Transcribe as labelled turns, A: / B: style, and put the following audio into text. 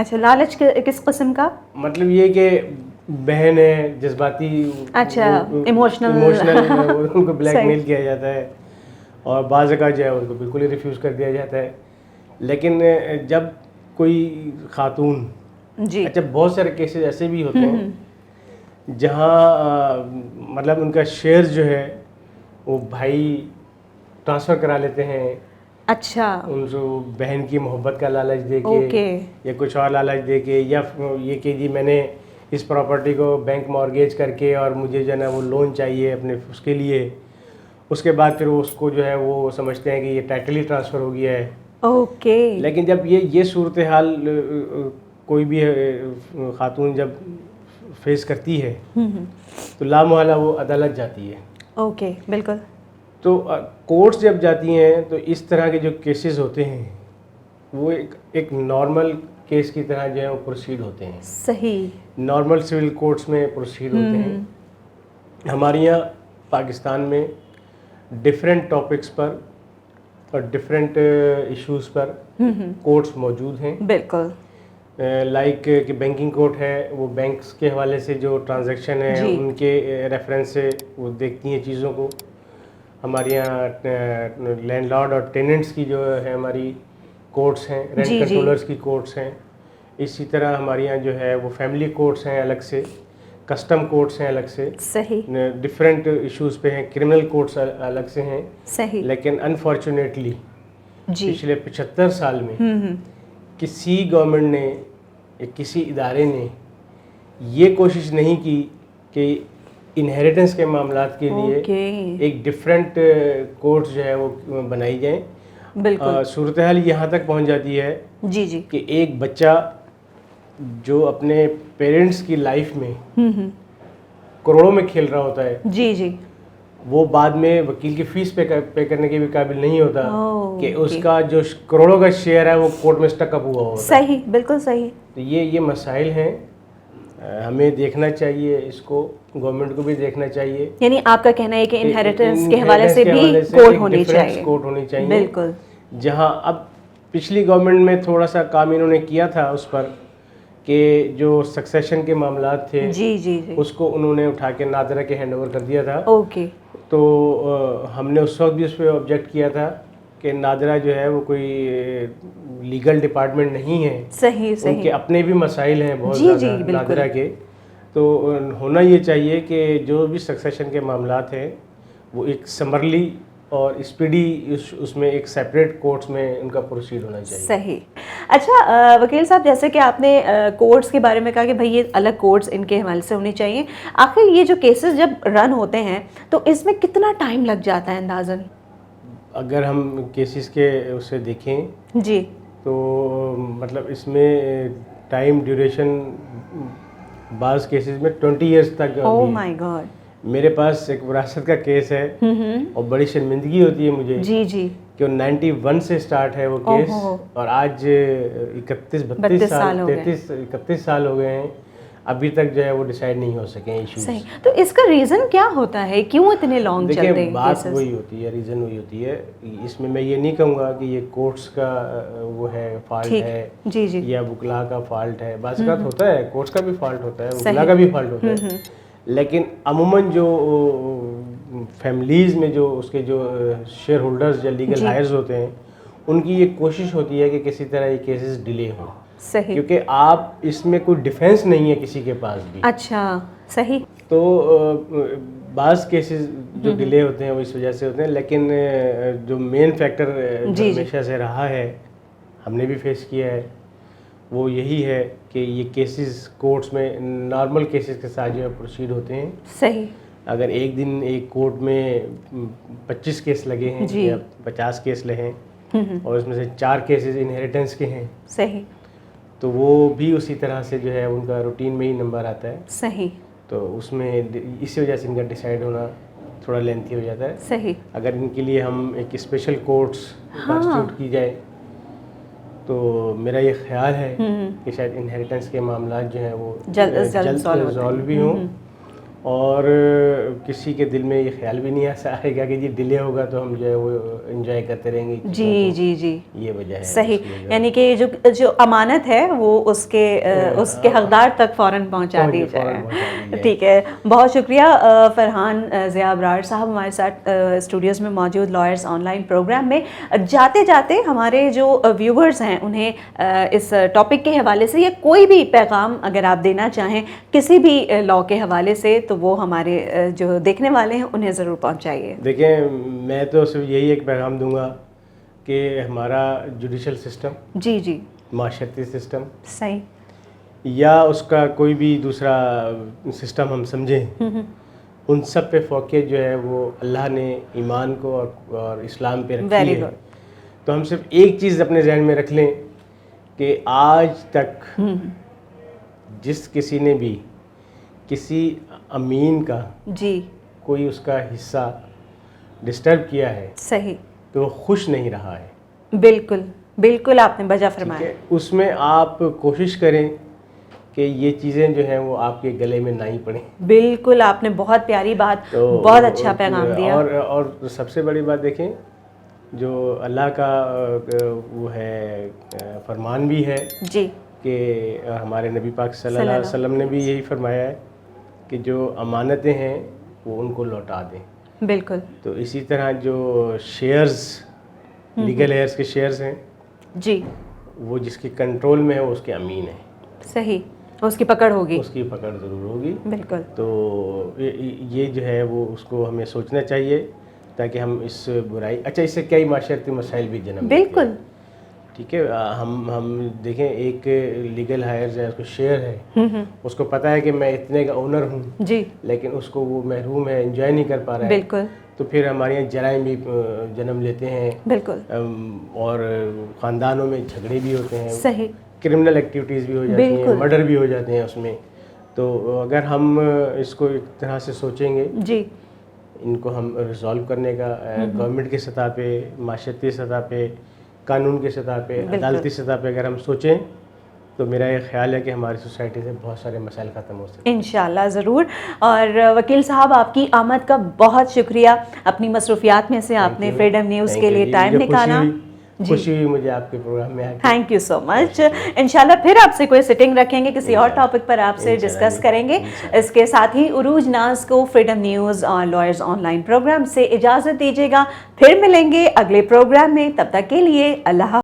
A: اچھا لالچ کس قسم کا؟
B: مطلب یہ کہ بہن ہے جذباتی،
A: اچھا ایموشنل
B: ان کو بلیک میل کیا جاتا ہے، اور بعض اوقات جو ہے ان کو بالکل ہی ریفیوز کر دیا جاتا ہے. لیکن جب کوئی خاتون،
A: جی
B: اچھا بہت سارے کیسز ایسے بھی ہوتے ہیں جہاں مطلب ان کا شیئر جو ہے وہ بھائی ٹرانسفر کرا لیتے ہیں.
A: اچھا
B: ان کو بہن کی محبت کا لالچ دے کے
A: اوکے
B: یا کچھ اور لالچ دے کے، یا یہ کہ جی میں نے اس پراپرٹی کو بینک مارگیج کر کے اور مجھے جو ہے نا وہ لون چاہیے اپنے اس کے لیے، اس کے بعد پھر وہ اس کو جو ہے وہ سمجھتے ہیں کہ یہ ٹائٹل ہی ٹرانسفر ہو گیا ہے.
A: اوکے.
B: لیکن جب یہ صورتحال کوئی بھی خاتون جب فیس کرتی ہے تو لامحالہ وہ عدالت جاتی ہے.
A: اوکے بالکل.
B: تو کورٹس جب جاتی ہیں تو اس طرح کے جو کیسز ہوتے ہیں وہ ایک نارمل کیس کی طرح جو ہے وہ پروسیڈ ہوتے ہیں.
A: صحیح. نارمل
B: سول کورٹس میں پروسیڈ ہوتے ہیں. ہمارے یہاں پاکستان میں ڈفرینٹ ٹاپکس پر اور ڈفرینٹ ایشوز پر کورٹس موجود ہیں.
A: بالکل.
B: لائک کہ بینکنگ کورٹ ہے، وہ بینکس کے حوالے سے جو ٹرانزیکشن ہے ان کے ریفرنس سے وہ دیکھتی ہیں چیزوں کو. ہمارے یہاں لینڈ لارڈ اور ٹیننٹس کی جو ہے ہماری کورٹس ہیں، رینٹ کنٹرولرس کی کورٹس ہیں. اسی طرح ہمارے یہاں جو ہے وہ فیملی کورٹس ہیں الگ سے، کسٹم کورٹس ہیں الگ سے.
A: صحیح.
B: ڈفرینٹ ایشوز پہ ہیں، کرمنل کورٹس الگ سے ہیں.
A: صحیح.
B: لیکن انفارچونیٹلی پچھلے 75 سال میں کسی گورنمنٹ نے یا کسی ادارے نے یہ کوشش نہیں کی کہ انہیریٹنس کے معاملات کے لیے ایک ڈفرینٹ کورٹ جو ہے وہ بنائی جائیں.
A: بالکل.
B: صورتحال یہاں تک پہنچ جاتی ہے
A: جی
B: کہ ایک بچہ جو اپنے پیرنٹس کی لائف میں کروڑوں میں کھیل رہا ہوتا ہے،
A: جی
B: وہ بعد میں وکیل کی فیس پے کرنے کے بھی قابل نہیں ہوتا کہ اس کا جو کروڑوں کا شیئر ہے وہ کورٹ میں اسٹک اپ ہوا ہوتا ہے.
A: صحیح بالکل صحیح.
B: تو یہ مسائل ہیں، ہمیں دیکھنا چاہیے، اس کو گورنمنٹ کو بھی دیکھنا چاہیے.
A: یعنی آپ کا کہنا ہے کہ انہیریٹنس کے حوالے سے بھی کورٹ ہونی چاہیے. بالکل.
B: جہاں اب پچھلی گورنمنٹ میں تھوڑا سا کام انہوں نے کیا تھا اس پر کہ جو سکسیشن کے معاملات تھے
A: جی
B: اس کو انہوں نے اٹھا کے نادرہ کے ہینڈ اوور کر دیا تھا.
A: اوکے.
B: تو ہم نے اس وقت بھی اس پہ آبجیکٹ کیا تھا کہ نادرہ جو ہے وہ کوئی لیگل ڈپارٹمنٹ نہیں ہے.
A: صحیح.
B: ان کے اپنے بھی مسائل ہیں بہت زیادہ نادرہ کے. تو ہونا یہ چاہیے کہ جو بھی سکسیشن کے معاملات ہیں وہ ایک سمرلی اور اسپیڈی اس میں ایک سیپریٹ کورٹس میں ان کا پروسیڈ ہونا چاہیے.
A: صحیح. اچھا وکیل صاحب، جیسے کہ آپ نے کورٹس کے بارے میں کہا کہ بھائی یہ الگ کورٹس ان کے حوالے سے ہونے چاہیے، آخر یہ جو کیسز جب رن ہوتے ہیں تو اس میں کتنا ٹائم لگ جاتا ہے اندازاً؟
B: اگر ہم کیسز کے اسے دیکھیں
A: جی
B: تو مطلب اس میں ٹائم ڈیوریشن بعض کیسز میں 20 ایئرس تک.
A: اوہ مائی گاڈ.
B: میرے پاس ایک وراثت کا کیس ہے اور بڑی شرمندگی ہوتی ہے مجھے
A: جی
B: کہ 91 سے سٹارٹ ہے وہ کیس اور آج 31 سال ہو گئے ہیں، ابھی تک جو ہے وہ ڈیسائیڈ نہیں ہو سکے ایشوز.
A: صحیح. تو اس کا ریزن کیا ہوتا ہے، کیوں اتنے لانگ چلتے ہیں؟
B: دیکھیں بات وہی ہوتی ہے، ریزن وہی ہوتی ہے. اس میں یہ نہیں کہوں گا کہ یہ کورٹس کا وہ ہے فالٹ ہے یا وکلا کا فالٹ ہے. بعض اوقات ہوتا ہے کورٹس کا بھی فالٹ ہوتا ہے، وکلا کا بھی فالٹ ہوتا ہے. لیکن عموماً جو فیملیز میں جو اس کے جو شیئر ہولڈرز یا لیگل ہائرز ہوتے ہیں ان کی یہ کوشش ہوتی ہے کہ کسی طرح یہ کیسز ڈیلے ہوں.
A: صحیح.
B: کیونکہ آپ اس میں کوئی ڈیفینس نہیں ہے کسی کے پاس بھی.
A: اچھا صحیح.
B: تو بعض کیسز جو ڈیلے ہوتے ہیں وہ اس وجہ سے ہوتے ہیں. لیکن جو مین فیکٹر ہمیشہ سے رہا ہے، ہم نے بھی فیس کیا ہے، وہ یہی ہے کہ یہ کیسز کورٹس میں نارمل کیسز کے ساتھ جو ہے پروسیڈ ہوتے ہیں.
A: صحیح.
B: اگر ایک دن ایک کورٹ میں 25 کیس لگے ہیں یا 50 کیس لگے ہیں اور اس میں سے 4 کیسز انہیریٹنس کے ہیں،
A: صحیح،
B: تو وہ بھی اسی طرح سے جو ہے ان کا روٹین میں ہی نمبر آتا ہے.
A: صحیح.
B: تو اس میں اسی وجہ سے ان کا ڈیسائیڈ ہونا تھوڑا لینتھی ہو جاتا ہے.
A: صحیح.
B: اگر ان کے لیے ہم ایک اسپیشل کورٹس کانسٹیٹیوٹ کی جائے تو میرا یہ خیال ہے کہ شاید انہیریٹنس کے معاملات جو ہیں وہ جلد ریزالو بھی ہوں. اور کسی کے دل میں یہ خیال بھی نہیں ایسا آئے گا کہ جی ڈیلے ہوگا تو ہم جو ہے وہ انجوائے کرتے رہیں گے.
A: جی جی جی,
B: یہ وجہ ہے.
A: صحیح, یعنی کہ جو امانت ہے وہ اس کے حقدار تک فوراً پہنچا دی جائے. ٹھیک ہے, بہت شکریہ فرحان ضیاء ابرار صاحب ہمارے ساتھ اسٹوڈیوز میں موجود لائرز آن لائن پروگرام میں. جاتے جاتے ہمارے جو ویورز ہیں انہیں اس ٹاپک کے حوالے سے یا کوئی بھی پیغام اگر آپ دینا چاہیں کسی بھی لاء کے حوالے سے تو وہ ہمارے جو دیکھنے والے ہیں انہیں ضرور پہنچائیے.
B: دیکھیں, میں تو صرف یہی ایک پیغام دوں گا کہ ہمارا جوڈیشل سسٹم,
A: جی جی,
B: معاشرتی سسٹم,
A: صحیح,
B: یا اس کا کوئی بھی دوسرا سسٹم ہم سمجھیں, ان سب پہ فوقیت جو ہے وہ اللہ نے ایمان کو اور اسلام پہ رکھی ہے. تو ہم صرف ایک چیز اپنے ذہن میں رکھ لیں کہ آج تک جس کسی نے بھی کسی امین کا
A: جی
B: کوئی اس کا حصہ ڈسٹرب کیا ہے,
A: صحیح,
B: تو وہ خوش نہیں رہا ہے.
A: بالکل بالکل, آپ نے بجا فرمایا.
B: اس میں آپ کوشش کریں کہ یہ چیزیں جو ہیں وہ آپ کے گلے میں نہ ہی پڑیں.
A: بالکل, آپ نے بہت پیاری بات, بہت اچھا پیغام دیا.
B: اور سب سے بڑی بات دیکھیں, جو اللہ کا وہ ہے فرمان بھی ہے
A: جی,
B: کہ ہمارے نبی پاک صلی اللہ علیہ وسلم نے بھی یہی فرمایا ہے کہ جو امانتیں ہیں وہ ان کو لوٹا دیں.
A: بالکل.
B: تو اسی طرح جو شیئرز, لیگل ہیئرز کے شیئرز ہیں,
A: جی,
B: وہ جس کے کنٹرول میں ہے وہ اس کے امین ہیں.
A: صحیح, اس کی پکڑ ہوگی,
B: اس کی پکڑ ضرور ہوگی.
A: بالکل.
B: تو یہ جو ہے وہ اس کو ہمیں سوچنا چاہیے تاکہ ہم اس برائی, اچھا اس سے کئی معاشرتی مسائل بھی جنم لیتے ہیں.
A: بالکل.
B: ٹھیک ہے, ہم دیکھیں ایک لیگل ہائرز ہے, اس کو شیئر ہے, اس کو پتہ ہے کہ میں اتنے کا اونر ہوں,
A: جی,
B: لیکن اس کو وہ محروم ہے, انجوائے نہیں کر پا رہا ہے.
A: بالکل.
B: تو پھر ہمارے یہاں جرائم بھی جنم لیتے ہیں.
A: بالکل.
B: اور خاندانوں میں جھگڑے بھی ہوتے ہیں.
A: صحیح.
B: کرمنل ایکٹیویٹیز بھی ہو جاتی ہیں, مرڈر بھی ہو جاتے ہیں اس میں. تو اگر ہم اس کو ایک طرح سے سوچیں گے,
A: جی,
B: ان کو ہم ریزالو کرنے کا گورنمنٹ کی سطح پہ, معاشرتی سطح پہ, قانون کی سطح پہ, عدالتی سطح پہ اگر ہم سوچیں تو میرا یہ خیال ہے کہ ہماری سوسائٹی سے بہت سارے مسائل ختم ہو سکتے ہیں.
A: انشاءاللہ ضرور. اور وکیل صاحب آپ کی آمد کا بہت شکریہ, اپنی مصروفیات میں سے آپ نے فریڈم نیوز کے لیے ٹائم نکالا.
B: خوشی ہوئی مجھے آپ کے پروگرام میں.
A: تھینک یو سو مچ. انشاءاللہ پھر آپ سے کوئی سٹنگ رکھیں گے, کسی اور ٹاپک پر آپ سے ڈسکس کریں گے. اس کے ساتھ ہی عروج ناز کو فریڈم نیوز اور لائرز آن لائن پروگرام سے اجازت دیجیے گا. پھر ملیں گے اگلے پروگرام میں, تب تک کے لیے اللہ حافظ.